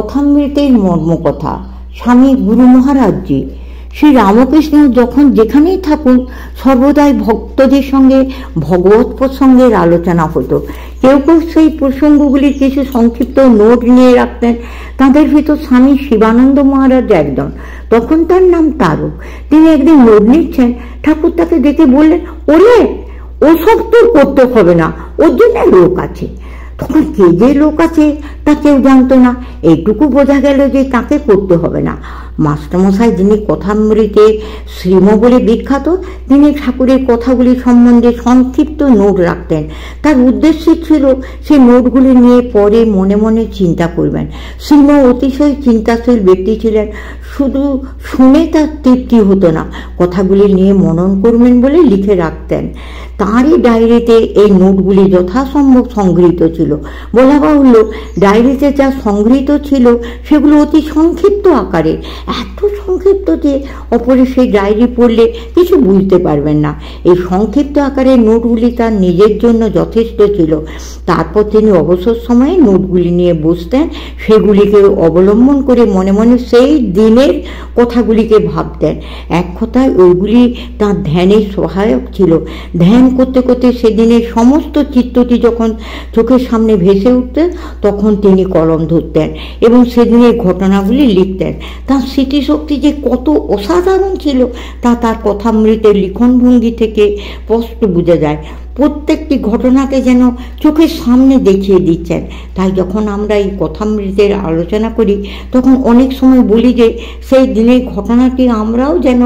কথামৃতের মর্মকথা। স্বামী গুরু মহারাজজি শ্রী রামকৃষ্ণ যখন যেখানেই থাকুন সর্বদাই ভক্তদের সঙ্গে ভগবত প্রসঙ্গের আলোচনা হতো। কেউ কেউ সেই প্রসঙ্গগুলির কিছু সংক্ষিপ্ত নোট নিয়ে রাখতেন। তাদের ভিতর স্বামী শিবানন্দ মহারাজ একজন। তখন তার নাম তারক। তিনি একদিন নোট নিচ্ছেন, ঠাকুর তাকে দেখে বললেন, ওরে ওসব তো করতে হবে না, ওর জন্য লোক আছে। তখন কে যে লোক আছে তা কেউ জানতো না। এইটুকু বোঝা গেল যে তাকে করতে হবে না। মাস্টারমশাই যিনি কথামৃতে শ্রীম বলে বিখ্যাত, তিনি ঠাকুরের কথাগুলি সম্বন্ধে সংক্ষিপ্ত নোট রাখতেন। তার উদ্দেশ্য ছিল সেই নোটগুলি নিয়ে পরে মনে মনে চিন্তা করবেন। শ্রীম অতিশয় চিন্তাশীল ব্যক্তি ছিলেন। শুধু শুনে তার তৃপ্তি হতো না, কথাগুলি নিয়ে মনন করবেন বলে লিখে রাখতেন। তাঁরই ডায়েরিতে এই নোটগুলি যথাসম্ভব সংগৃহীত ছিল। বলা বাহুল্য, ডায়েরিতে যা সংগৃহীত ছিল সেগুলো অতি সংক্ষিপ্ত আকারে, এত সংক্ষিপ্ত যে অপরে সেই ডায়েরি পড়লে কিছু বুঝতে পারবেন না। এই সংক্ষিপ্ত আকারের নোটগুলি তার নিজের জন্য যথেষ্ট ছিল। তারপর তিনি অবসর সময়ে নোটগুলি নিয়ে বসতেন, সেগুলিকে অবলম্বন করে মনে মনে সেই দিনের কথাগুলিকে ভাবতেন। এক কথায় ওইগুলি তার ধ্যানের সহায়ক ছিল। ধ্যান করতে করতে সেদিনের সমস্ত চিত্রটি যখন চোখের সামনে ভেসে উঠতেন, তখন তিনি কলম ধরতেন এবং সেদিনের ঘটনাগুলি লিখতেন। তার স্মৃতিশক্তি যে কত অসাধারণ ছিল তা তার কথামৃতের লিখনভঙ্গি থেকে স্পষ্ট বোঝা যায়। প্রত্যেকটি ঘটনাকে যেন চোখের সামনে দেখিয়ে দিচ্ছেন। তাই যখন আমরা এই কথামৃতের আলোচনা করি তখন অনেক সময় বলি যে সেই দিনের ঘটনাটি আমরাও যেন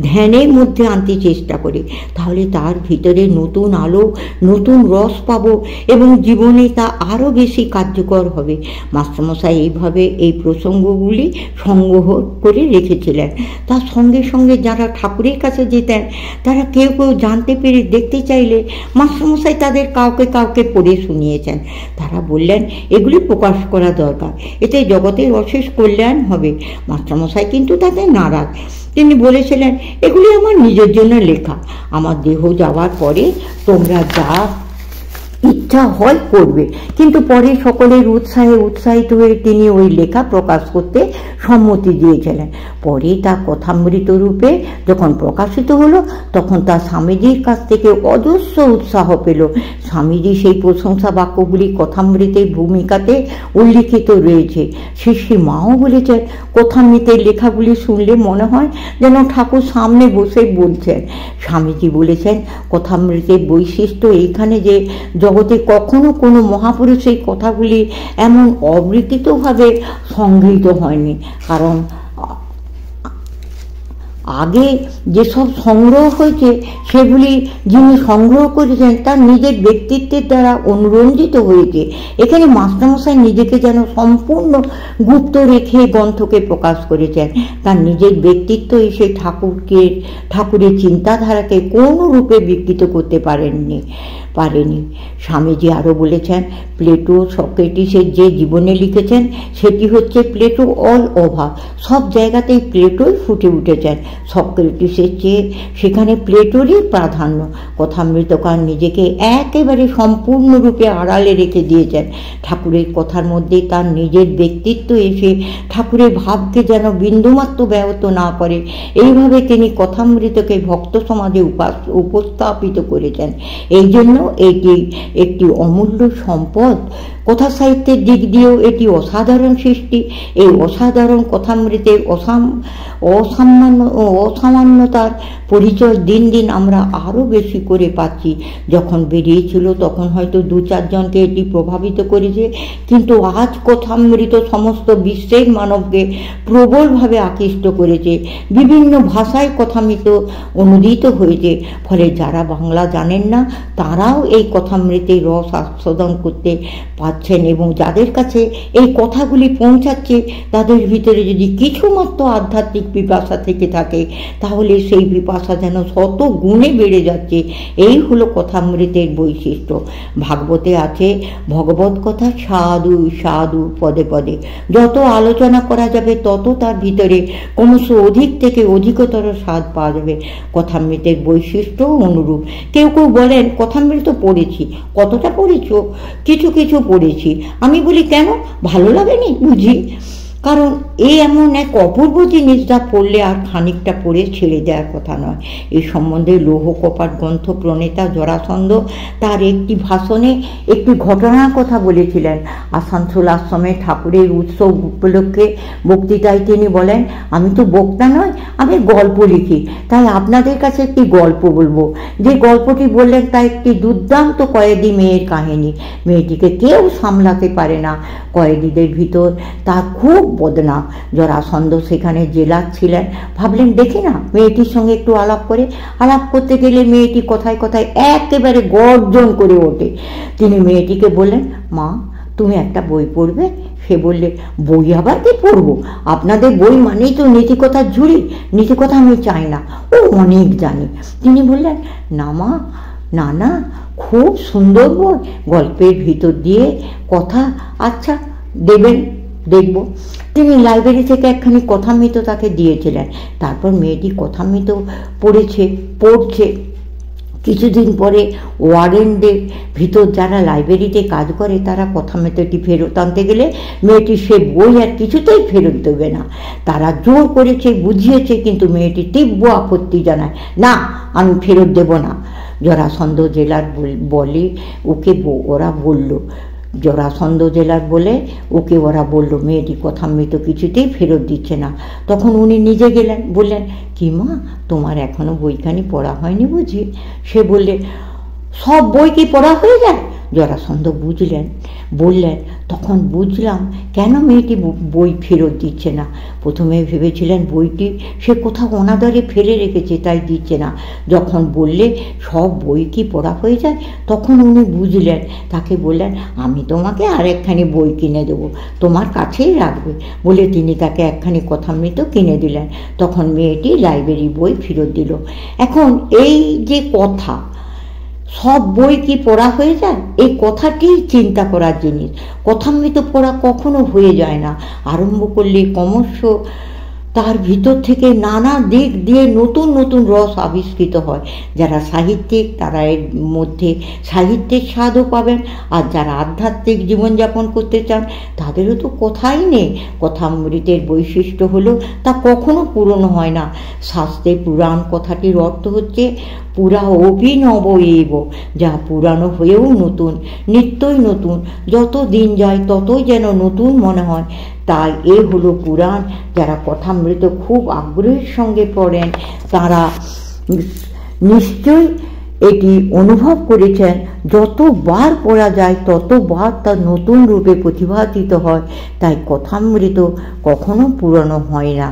ধ্যানের মধ্যে আনতে চেষ্টা করি, তাহলে তার ভিতরে নতুন আলো, নতুন রস পাব এবং জীবনে তা আরও বেশি কার্যকর হবে। মাস্টারমশাই এইভাবে এই প্রসঙ্গগুলি সংগ্রহ করে রেখেছিলেন। তার সঙ্গে সঙ্গে যারা ঠাকুরের কাছে যেতেন তারা কেউ কেউ জানতে পেরে দেখতে চাইলে মাস্টারমশাই তাদের কাউকে কাউকে পড়ে শুনিয়েছেন। তারা বললেন এগুলি প্রকাশ করা দরকার, এতে জগতের অশেষ কল্যাণ হবে। মাস্টারমশাই কিন্তু তাদের নারাজ। তিনি বলেছিলেন, এগুলি আমার নিজের জন্য লেখা, আমার দেহ যাওয়ার পরে তোমরা যা ইচ্ছা হয় করবে। কিন্তু পরে সকলের উৎসাহে উৎসাহিত হয়ে তিনি ওই লেখা প্রকাশ করতে সম্মতি দিয়েছিলেন। পরে তা কথামৃত রূপে যখন প্রকাশিত হলো তখন তা স্বামীজির কাছ থেকে অজস্র উৎসাহ পেল। স্বামীজি সেই প্রশংসা বাক্যগুলি কথামৃতের ভূমিকাতে উল্লিখিত রয়েছে। শ্রী মাও বলেছেন, কথামৃতের লেখাগুলি শুনলে মনে হয় যেন ঠাকুর সামনে বসে বলছেন। স্বামীজি বলেছেন, কথামৃতের বৈশিষ্ট্য এইখানে যে জগতে কখনো কোনো মহাপুরুষের কথাগুলি এমন অবৃতিতভাবে সংগৃহীত হয়নি। কারণ আগে যেসব সংগ্রহ হয়েছে সেগুলি যিনি সংগ্রহ করেছেন তার নিজের ব্যক্তিত্বের দ্বারা অনুরঞ্জিত হয়েছে। এখানে মাস্টারমশাই নিজেকে যেন সম্পূর্ণ গুপ্ত রেখে গ্রন্থকে প্রকাশ করেছেন। তার নিজের ব্যক্তিত্ব এসে ঠাকুরের চিন্তাধারাকে কোনো রূপে বিকৃত করতে পারেনি। স্বামীজি আরও বলেছেন, প্লেটো সক্রেটিসের যে জীবনে লিখেছেন সেটি হচ্ছে প্লেটো অল ওভার। সব জায়গাতেই প্লেটোই ফুটে উঠেছেন। সক্রেটিসের চেয়ে সেখানে প্লেটোরই প্রাধান্য। কথামৃতকার নিজেকে একেবারে সম্পূর্ণরূপে আড়ালে রেখে দিয়েছেন। ঠাকুরের কথার মধ্যে তার নিজের ব্যক্তিত্ব এসে ঠাকুরের ভাবকে যেন বিন্দুমাত্র ব্যাহত না করে, এইভাবে তিনি কথামৃতকে ভক্ত সমাজে উপস্থাপিত করেছেন। এই জন্য এটি একটি অমূল্য সম্পদ। কথা সাহিত্যের দিক দিয়েও এটি অসাধারণ সৃষ্টি। এই অসাধারণ কথামৃতের অসামান্যতার পরিচয় দিন দিন আমরা আরও বেশি করে পাচ্ছি। যখন বেরিয়েছিল তখন হয়তো 2-4 জনকে এটি প্রভাবিত করেছে, কিন্তু আজ কথামৃত সমস্ত বিশ্বের মানবকে প্রবলভাবে আকৃষ্ট করেছে। বিভিন্ন ভাষায় কথামৃত অনুদিত হয়েছে, ফলে যারা বাংলা জানেন না তারাও এই কথামৃতের রস আস্বাদন করতে পাচ্ছেন এবং যাদের কাছে এই কথাগুলি পৌঁছাচ্ছে তাদের ভিতরে যদি কিছুমাত্র আধ্যাত্মিক পিপাসা থেকে থাকে তাহলে সেই পিপাসা যেন 100 গুণে বেড়ে যাচ্ছে। এই হলো কথামৃতের বৈশিষ্ট্য। ভাগবতে আছে, ভগবত কথা সাধু সাধু পদে পদে। যত আলোচনা করা যাবে তত তার ভিতরে ক্রমশ অধিক থেকে অধিকতর স্বাদ পাওয়া যাবে। কথামৃতের বৈশিষ্ট্য অনুরূপ। কেউ কেউ বলেন, কথামৃত পড়েছি। কতটা পড়েছ? কিছু কিছু পড়েছি। আমি বলি, কেন, ভালো লাগেনি বুঝি? কারণ এই এমন এক অপূর্ব জিনিস যা পড়লে আর খানিকটা পড়ে ছেড়ে দেওয়ার কথা নয়। এই সম্বন্ধে লৌহ কপাট গ্রন্থ প্রণেতা জরাসন্ধ তার একটি ভাষণে একটি ঘটনার কথা বলেছিলেন। আসানসোল আশ্রমে ঠাকুরের উৎসব উপলক্ষে বক্তৃতায় তিনি বলেন, আমি তো বক্তা নয়, আমি গল্প লিখি, তাই আপনাদের কাছে একটি গল্প বলবো। যে গল্পটি বললেন তা একটি দুর্দান্ত কয়েদি মেয়ের কাহিনী। মেয়েটিকে কেউ সামলাতে পারে না, কয়েদিদের ভিতর তার খুব বদনাম। জরাসন্ধ সেখানে জেলার ছিলেন, ভাবলেন দেখি না মেয়েটির সঙ্গে একটু আলাপ করে। আলাপ করতে গেলে মেয়েটি কথায় কথায় একেবারে গর্জন করে ওঠে। তিনি মেয়েটিকে বললেন, মা তুমি একটা বই পড়বে? সে বললে, বই আবার কি পড়বো? আপনাদের বই মানেই তো নীতিকথার ঝুড়ি, নীতিকথা আমি চাই না, ও অনেক জানি। তিনি বললেন, না মা, না না, খুব সুন্দর বই, গল্পের ভিতর দিয়ে কথা, আচ্ছা দেবেন, দেখব। তিনি লাইব্রেরি থেকে একখানি কথামৃত তাকে দিয়েছিলেন। তারপর মেয়েটি কথামৃত পড়ছে। কিছুদিন পরে ওয়ার্ডেনদের ভিতর যারা লাইব্রেরিতে কাজ করে তারা কথামৃতটি ফেরত আনতে গেলে মেয়েটি সে বই আর কিছুতেই ফেরত দেবে না। তারা জোর করেছে, বুঝিয়েছে, কিন্তু মেয়েটি তীব্র আপত্তি জানায়, না আমি ফেরত দেব না। জরাসন্ধ জেলার বলে ওরা বলল মেয়েটি কথামৃত কিছুতেই ফেরত দিচ্ছে না। তখন উনি নিজে গেলেন, বললেন, কি মা তোমার এখনো বইখানি পড়া হয়নি বুঝি? সে বললে, সব বই কি পড়া হয়ে যায়? জরাসন্ধ বললেন, তখন বুঝলাম কেন মেয়েটি বই ফেরত দিচ্ছে না। প্রথমে ভেবেছিলেন বইটি সে কোথাও অনাদরে ফেলে রেখেছে তাই দিচ্ছে না। যখন বললে সব বই কি পড়া হয়ে যায়, তখন উনি বুঝলেন। তাকে বললেন, আমি তোমাকে আর একখানি বই কিনে দেবো, তোমার কাছেই রাখবে, বলে তিনি তাকে একখানি কথামৃত কিনে দিলেন। তখন মেয়েটি লাইব্রেরি বই ফেরত দিল। এখন এই যে কথা, সব বই কি পড়া হয়ে যায়, এই কথাটি চিন্তা করার জিনিস। কথামৃত পড়া কখনো হয়ে যায় না। আরম্ভ করলে ক্রমশ তার ভিতর থেকে নানা দিক দিয়ে নতুন নতুন রস আবিষ্কৃত হয়। যারা সাহিত্যিক তারা এর মধ্যে সাহিত্যের স্বাদও পাবেন, আর যারা আধ্যাত্মিক জীবনযাপন করতে চান তাদেরও তো কথাই নেই। কথামৃতের বৈশিষ্ট্য হলো তা কখনো পুরনো হয় না। শাস্ত্রে পুরাণ কথাটির অর্থ হচ্ছে পুরা অভিনব এব, যা পুরানো হয়েও নতুন, নিত্যই নতুন, যত দিন যায় ততই যেন নতুন মনে হয়। তাই এ হলো পুরাণ। যারা কথামৃত খুব আগ্রহের সঙ্গে পড়েন তারা নিশ্চয়ই এটি অনুভব করেছেন, যতবার পড়া যায় ততবার তার নতুন রূপে প্রতিভাতিত হয়। তাই কথামৃত কখনো পুরনো হয় না।